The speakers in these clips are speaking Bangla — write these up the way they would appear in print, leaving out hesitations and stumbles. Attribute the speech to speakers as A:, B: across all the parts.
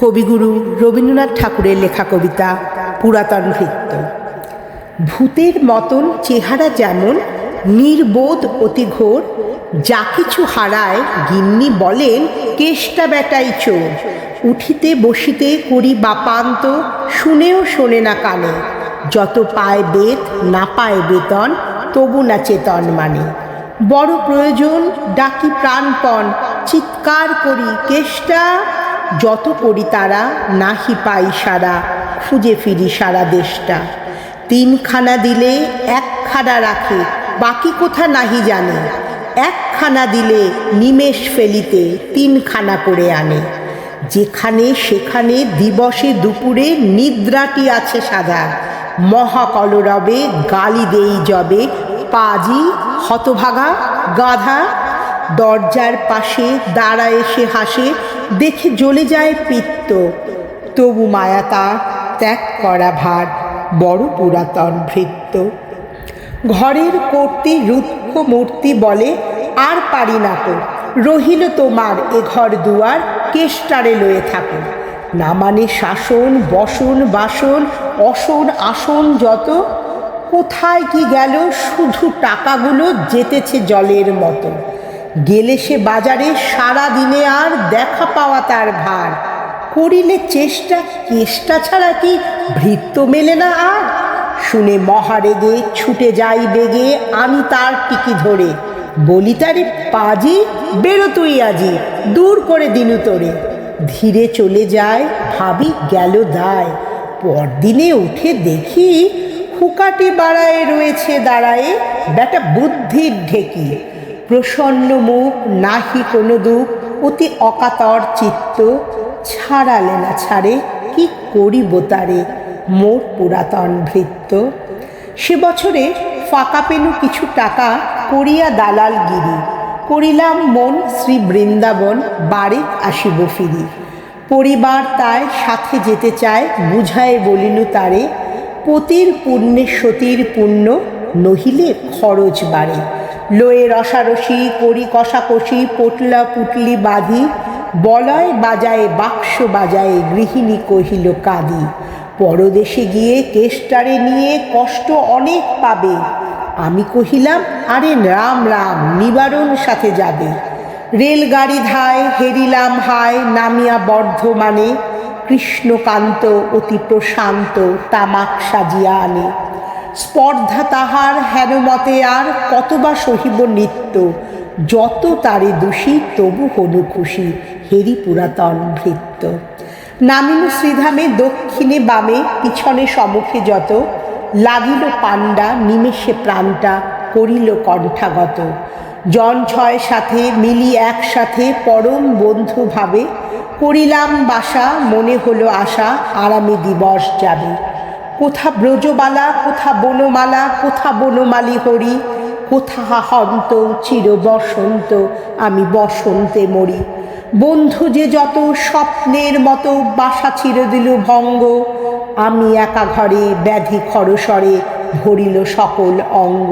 A: কবিগুরু রবীন্দ্রনাথ ঠাকুরের লেখা কবিতা পুরাতন ভৃত্য। ভূতের মতন চেহারা যেমন, নির্বোধ অতি ঘোর, যা কিছু হারায় গিন্নি বলেন কেষ্টা বেটাই চোর। উঠিতে বসিতে করি বাপান্ত, শুনেও শোনে না কানে, যত পায় বেত না পায় বেতন, তবু না চেতন মানে। বড় প্রয়োজন ডাকি প্রাণপণ, চিৎকার করি কেষ্টা, যত করি তারা নাহি পাই সারা, খুঁজে ফিরি সারা দেশটা। তিনখানা দিলে একখানা রাখে, বাকি কোথা নাহি জানে, একখানা দিলে নিমেষ ফেলিতে তিনখানা করে আনে। যেখানে সেখানে দিবসে দুপুরে নিদ্রাটি আছে সাদা, মহাকলরবে গালি দেই যবে, পাজি হতভাগা গাধা। দরজার পাশে দাঁড়ায় এসে হাসে, দেখে জ্বলে যায় পিত্ত, তবু মায়া তার ত্যাগ করা ভার, বড় পুরাতন ভৃত্য। ঘরের কর্ত্রী রুক্ষ মূর্তি বলে, আর পারি না তো, রহিল তোমার এ ঘর দুয়ার, কেষ্টারে লয়ে থাকো। না মানে শাসন বসন বাসন, অসন আসন যত, কোথায় কি গেল শুধু টাকাগুলো যেতেছে জলের মতো। গেলে সে বাজারে সারা দিনে আর দেখা পাওয়া তার ভার, করিলে চেষ্টা কেষ্টা ছাড়া কি ভৃত্য মেলে না আর। শুনে মহারেগে ছুটে যাই বেগে আমি তার টিকি ধরে, বলি তারে পাজি বেরো তুই আজি, দূর করে দিনু তোরে। ধীরে চলে যায় ভাবি গেল দায়, পরদিনে উঠে দেখি হুকাটি বাড়ায় রয়েছে দাঁড়ায়ে বেটা বুদ্ধির ঢেকি। প্রসন্ন মুখ নাহি কোনো দুঃখ, অতি অকাতর চিত্ত, ছাড়ালে না ছাড়ে কি করিব তারে, মোর পুরাতন ভৃত্য। সে বছরে ফাঁকা পেনু কিছু টাকা, করিয়া দালালগিরি, করিলাম মন শ্রী বৃন্দাবন, বাড়ি আসিব ফিরি। পরিবার তাই সাথে যেতে চায়, বুঝায় বলিনু তারে, পতির পুণ্যে সতীর পুণ্য, নহিলে খরচ বাড়ে। লয়ে রসারসি করি কষাকষি, পটলা পুটলি বাঁধি, বলয় বাজায় বাক্স বাজায়, গৃহিণী কহিল কাঁদি। পরদেশে গিয়ে কেষ্টারে নিয়ে কষ্ট অনেক পাবে, আমি কহিলাম আরে রাম রাম, নিবারণ সাথে যাবে। রেলগাড়ি ধায় হেরিলাম হায়, নামিয়া বর্ধমানে, কৃষ্ণকান্ত অতি প্রশান্ত তামাক সাজিয়া আনে। স্পর্ধা তাহার হেনমতে আর, কতবা সহিব নিত্য, যত তারে দোষী তবু হনু খুশি, হেরি পুরাতন ভৃত্য। নামিনু শ্রীধামে দক্ষিণে বামে, পিছনে সম্মুখে যত, লাগিল পাণ্ডা নিমেষে প্রাণটা, করিল কণ্ঠাগত। জন ছয় সাথে মিলি একসাথে, পরম বন্ধু ভাবে, করিলাম বাসা মনে হলো আশা, আরামে দিবস যাবে। কোথা ব্রজবালা কোথা বনমালা, কোথা বনমালী হরি, কোথা হন্ত চির বসন্ত, আমি বসন্তে মরি। বন্ধু যে যত স্বপ্নের মতো, বাসা চির দিল ভঙ্গ, আমি একা ঘরে ব্যাধি খরস্বরে, ভরিল সকল অঙ্গ।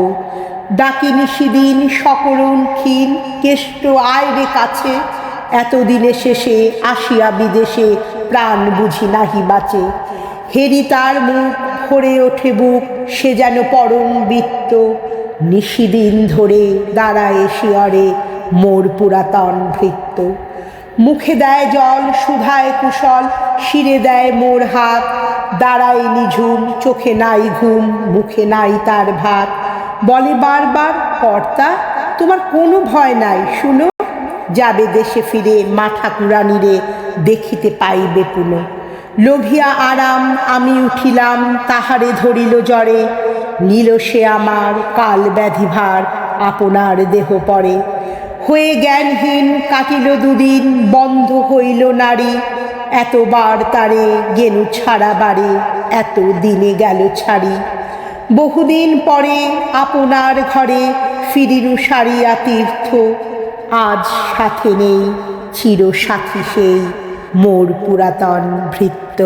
A: ডাকিনি সেদিন সকরুণ ক্ষীণ, কেষ্ট আয় রে কাছে, এতদিনে শেষে আসিয়া বিদেশে, প্রাণ বুঝি নাহি বাঁচে। হেরি তার মুখ ভরে ওঠে বুক, সে যেন পরম বৃত্ত, নিশিদিন ধরে দাঁড়ায় শিয়রে, মোর পুরাতন ভৃত্য। মুখে দেয় জল সুধায় কুশল, শিরে দেয় মোর হাত, দাঁড়ায় নিঝুম চোখে নাই ঘুম, মুখে নাই তার ভাত। বলে বারবার কর্তা তোমার কোনো ভয় নাই, শুনো, যাবে দেশে ফিরে মা ঠাকুরানীরে, দেখিতে পাইবে পুনঃ। লোভিয়া আরাম আমি উঠিলাম, তাহারে ধরিল জ্বরে, নিল সে আমার কাল ব্যাধি ভার, আপনার দেহ পরে। হয়ে জ্ঞানহীন কাটিল দুদিন, বন্ধ হইল নারী, এতবার তারে গেনু ছাড়া বাড়ি, এত দিনে গেল ছাড়ি। বহুদিন পরে আপনার ঘরে ফিরিনু সারিয়া তীর্থ, আজ সাথে নেই চির সাথী সেই, মোর পুরাতন ভৃত্য।